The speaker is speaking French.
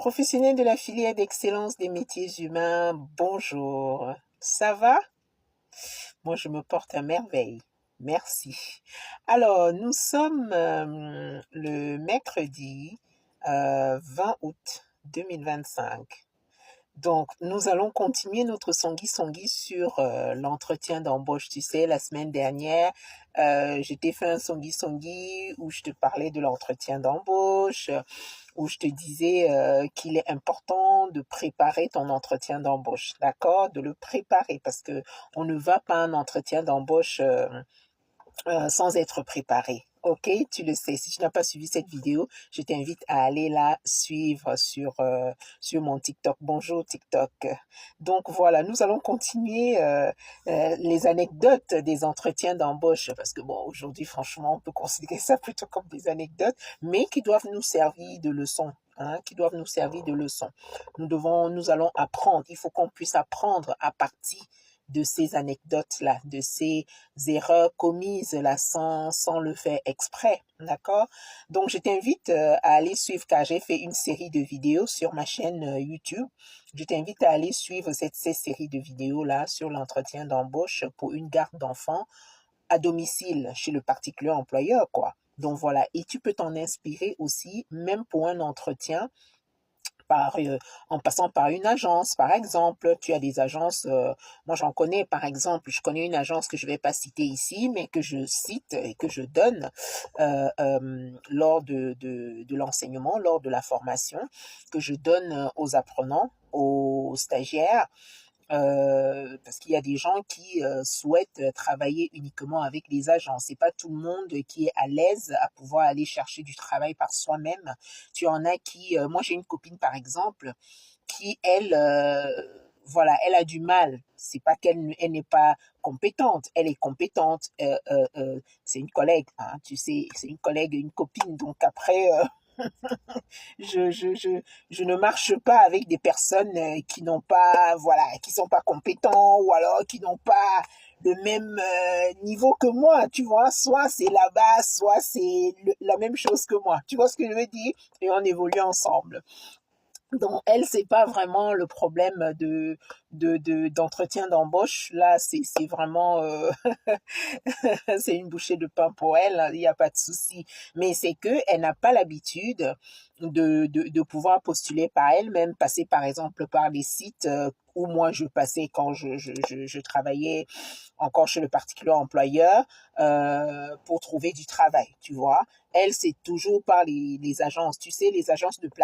Professionnel de la filière d'excellence des métiers humains, bonjour. Ça va? Moi, je me porte à merveille. Merci. Alors, nous sommes le mercredi 20 août 2025. Donc, nous allons continuer notre Songui sur l'entretien d'embauche. Tu sais, la semaine dernière, je t'ai fait un Songui où je te parlais de l'entretien d'embauche, où je te disais qu'il est important de préparer ton entretien d'embauche, d'accord? De le préparer parce que on ne va pas à un entretien d'embauche sans être préparé. Ok, tu le sais. Si tu n'as pas suivi cette vidéo, je t'invite à aller la suivre sur mon TikTok. Bonjour TikTok. Donc voilà, nous allons continuer les anecdotes des entretiens d'embauche parce que bon, aujourd'hui, franchement, on peut considérer ça plutôt comme des anecdotes, mais qui doivent nous servir de leçon. Qui doivent nous servir de leçon. Nous allons apprendre. Il faut qu'on puisse apprendre à partir de ces anecdotes-là, de ces erreurs commises là sans le faire exprès, d'accord? Donc, je t'invite à aller suivre, car j'ai fait une série de vidéos sur ma chaîne YouTube. Je t'invite à aller suivre ces séries de vidéos-là sur l'entretien d'embauche pour une garde d'enfants à domicile chez le particulier employeur, quoi. Donc, voilà. Et tu peux t'en inspirer aussi, même pour un entretien en passant par une agence, par exemple. Tu as des agences, moi j'en connais, par exemple, je connais une agence que je ne vais pas citer ici, mais que je cite et que je donne lors de l'enseignement, lors de la formation, que je donne aux apprenants, aux stagiaires, parce qu'il y a des gens qui souhaitent travailler uniquement avec les agents. C'est pas tout le monde qui est à l'aise à pouvoir aller chercher du travail par soi-même. Tu en as qui, moi j'ai une copine par exemple, qui elle, voilà, elle a du mal. C'est pas elle n'est pas compétente, elle est compétente. C'est une collègue, hein, tu sais, c'est une collègue, une copine. Donc après. Je ne marche pas avec des personnes qui n'ont pas, voilà, qui sont pas compétents ou alors qui n'ont pas le même niveau que moi, tu vois. Soit c'est la base, soit c'est la même chose que moi. Tu vois ce que je veux dire? Et on évolue ensemble. Donc, elle, c'est pas vraiment le problème d'entretien d'embauche. Là, c'est vraiment, c'est une bouchée de pain pour elle. Il n'y a pas de souci. Mais c'est que elle n'a pas l'habitude de pouvoir postuler par elle-même, passer par exemple par les sites où moi je passais quand je travaillais encore chez le particulier employeur pour trouver du travail, tu vois. Elle, c'est toujours par les agences. Tu sais, les agences de